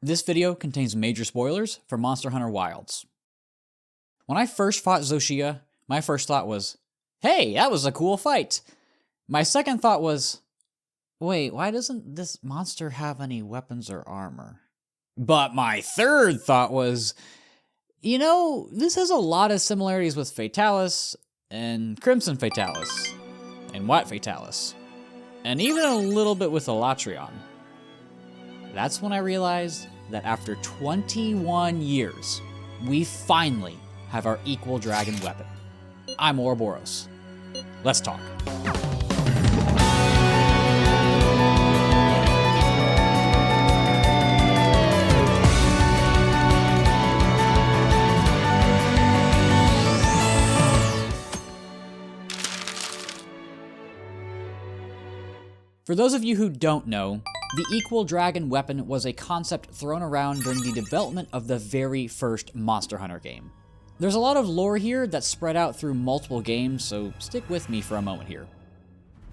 This video contains major spoilers for Monster Hunter Wilds. When I first fought Zoshia, my first thought was, hey, that was a cool fight. My second thought was, wait, why doesn't this monster have any weapons or armor? But my third thought was, this has a lot of similarities with Fatalis, and Crimson Fatalis, and White Fatalis, and even a little bit with Alatreon. That's when I realized that after 21 years, we finally have our equal dragon weapon. I'm Ouroboros. Let's talk. For those of you who don't know, the equal dragon weapon was a concept thrown around during the development of the very first Monster Hunter game. There's a lot of lore here that's spread out through multiple games, so stick with me for a moment here.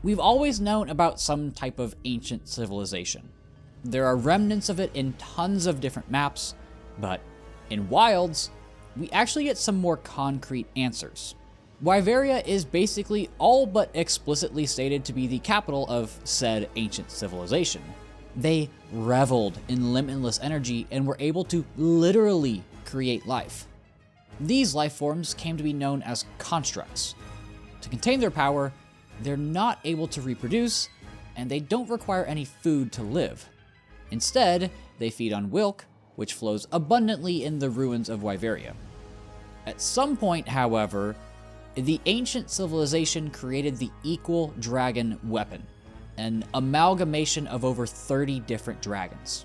We've always known about some type of ancient civilization. There are remnants of it in tons of different maps, but in Wilds, we actually get some more concrete answers. Wyveria is basically all but explicitly stated to be the capital of said ancient civilization. They reveled in limitless energy and were able to literally create life. These life forms came to be known as constructs. To contain their power, they're not able to reproduce, and they don't require any food to live. Instead, they feed on Wilk, which flows abundantly in the ruins of Wyveria. At some point, however, the ancient civilization created the equal dragon weapon, an amalgamation of over 30 different dragons.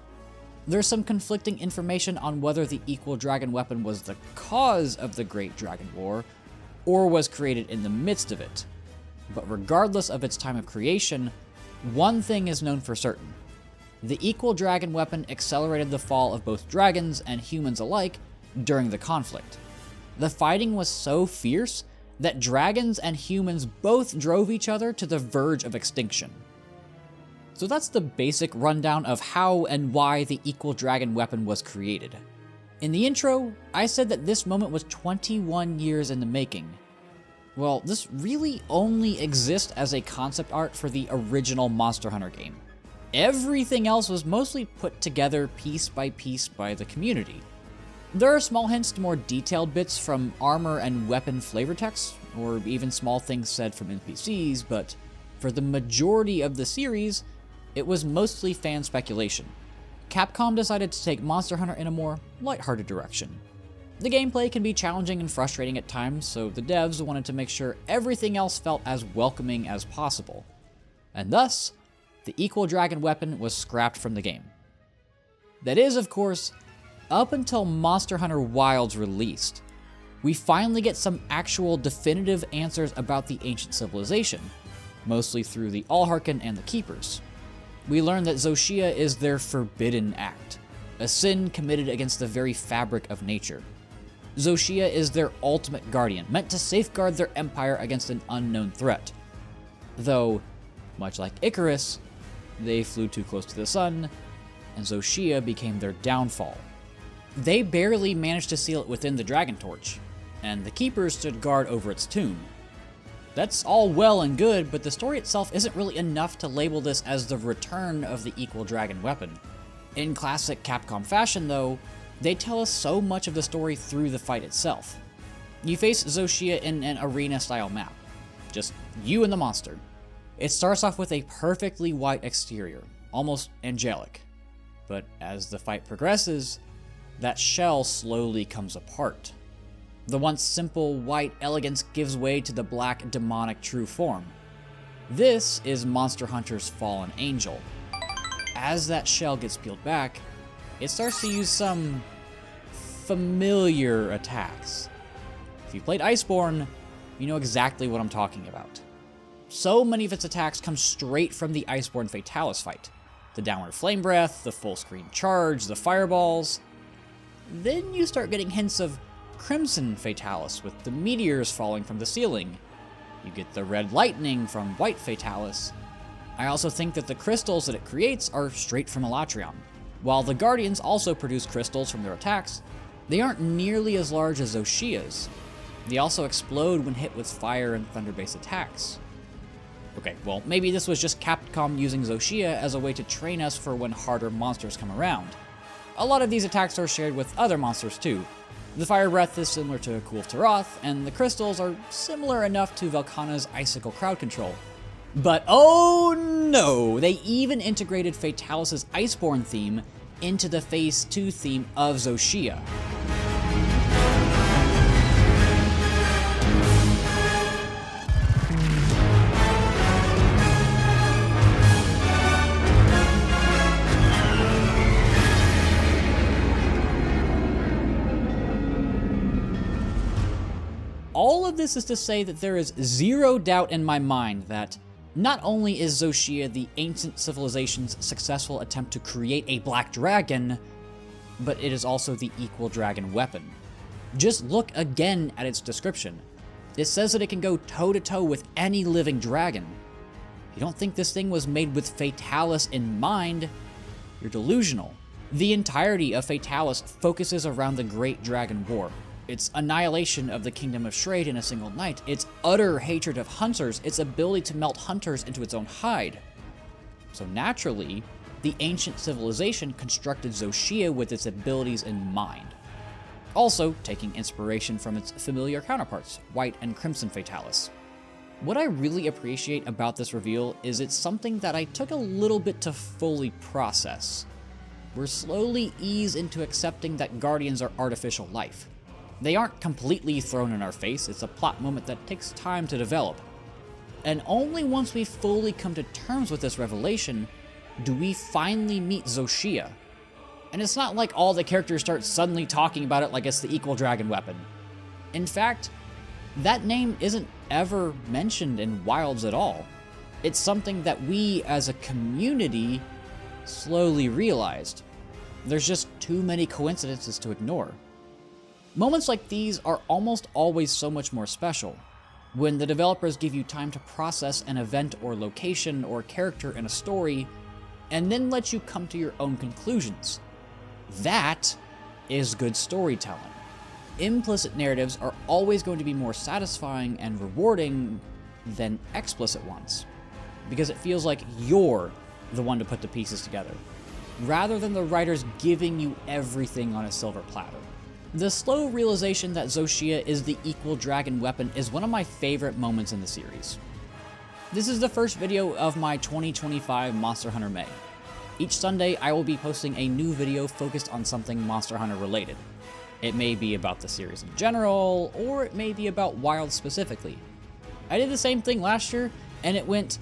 There's some conflicting information on whether the equal dragon weapon was the cause of the Great Dragon War, or was created in the midst of it. But regardless of its time of creation, one thing is known for certain. The equal dragon weapon accelerated the fall of both dragons and humans alike during the conflict. The fighting was so fierce that dragons and humans both drove each other to the verge of extinction. So that's the basic rundown of how and why the equal dragon weapon was created. In the intro, I said that this moment was 21 years in the making. Well, this really only exists as a concept art for the original Monster Hunter game. Everything else was mostly put together piece by the community. There are small hints to more detailed bits from armor and weapon flavor text, or even small things said from NPCs, but for the majority of the series, it was mostly fan speculation. Capcom decided to take Monster Hunter in a more lighthearted direction. The gameplay can be challenging and frustrating at times, so the devs wanted to make sure everything else felt as welcoming as possible. And thus, the equal dragon weapon was scrapped from the game. That is, of course, up until Monster Hunter Wilds released. We finally get some actual definitive answers about the ancient civilization, mostly through the Allharken and the Keepers. We learn that Zoshia is their forbidden act, a sin committed against the very fabric of nature. Zoshia is their ultimate guardian, meant to safeguard their empire against an unknown threat. Though, much like Icarus, they flew too close to the sun, and Zoshia became their downfall. They barely managed to seal it within the Dragon Torch, and the Keepers stood guard over its tomb. That's all well and good, but the story itself isn't really enough to label this as the return of the equal dragon weapon. In classic Capcom fashion, though, they tell us so much of the story through the fight itself. You face Zoshia in an arena-style map. Just you and the monster. It starts off with a perfectly white exterior, almost angelic. But as the fight progresses, that shell slowly comes apart. The once simple white elegance gives way to the black demonic true form. This is Monster Hunter's fallen angel. As that shell gets peeled back, it starts to use some familiar attacks. If you played Iceborne, you know exactly what I'm talking about. So many of its attacks come straight from the Iceborne Fatalis fight. The downward flame breath, the full screen charge, the fireballs. Then you start getting hints of Crimson Fatalis with the meteors falling from the ceiling. You get the red lightning from White Fatalis. I also think that the crystals that it creates are straight from Alatreon. While the Guardians also produce crystals from their attacks, they aren't nearly as large as Zoshia's. They also explode when hit with fire and thunder-based attacks. Okay, well, maybe this was just Capcom using Zoshia as a way to train us for when harder monsters come around. A lot of these attacks are shared with other monsters too. The Fire Breath is similar to Kulf Taroth, and the crystals are similar enough to Velkhana's Icicle Crowd Control. But oh no! They even integrated Fatalis' Iceborne theme into the Phase 2 theme of Zoshia. All of this is to say that there is zero doubt in my mind that not only is Zoshia the ancient civilization's successful attempt to create a black dragon, but it is also the equal dragon weapon. Just look again at its description. It says that it can go toe-to-toe with any living dragon. If you don't think this thing was made with Fatalis in mind, you're delusional. The entirety of Fatalis focuses around the Great Dragon War. Its annihilation of the Kingdom of Schrade in a single night, its utter hatred of hunters, its ability to melt hunters into its own hide. So naturally, the ancient civilization constructed Zoshia with its abilities in mind. Also taking inspiration from its familiar counterparts, White and Crimson Fatalis. What I really appreciate about this reveal is it's something that I took a little bit to fully process. We're slowly eased into accepting that Guardians are artificial life. They aren't completely thrown in our face, it's a plot moment that takes time to develop. And only once we fully come to terms with this revelation, do we finally meet Zoshia. And it's not like all the characters start suddenly talking about it like it's the equal dragon weapon. In fact, that name isn't ever mentioned in Wilds at all. It's something that we as a community slowly realized. There's just too many coincidences to ignore. Moments like these are almost always so much more special, when the developers give you time to process an event or location or character in a story, and then let you come to your own conclusions. That is good storytelling. Implicit narratives are always going to be more satisfying and rewarding than explicit ones, because it feels like you're the one to put the pieces together, rather than the writers giving you everything on a silver platter. The slow realization that Zoshia is the equal dragon weapon is one of my favorite moments in the series. This is the first video of my 2025 Monster Hunter May. Each Sunday, I will be posting a new video focused on something Monster Hunter related. It may be about the series in general, or it may be about Wild specifically. I did the same thing last year, and it went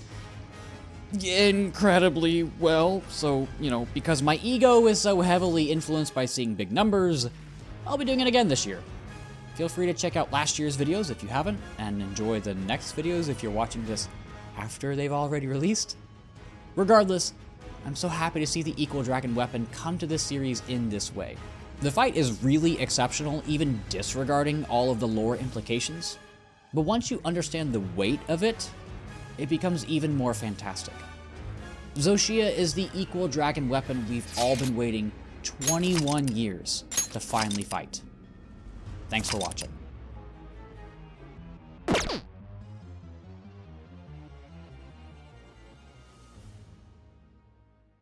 incredibly well, so, because my ego is so heavily influenced by seeing big numbers, I'll be doing it again this year. Feel free to check out last year's videos if you haven't, and enjoy the next videos if you're watching this after they've already released. Regardless, I'm so happy to see the equal dragon weapon come to this series in this way. The fight is really exceptional, even disregarding all of the lore implications, but once you understand the weight of it, it becomes even more fantastic. Zoshia is the equal dragon weapon we've all been waiting 21 years to finally fight. Thanks for watching.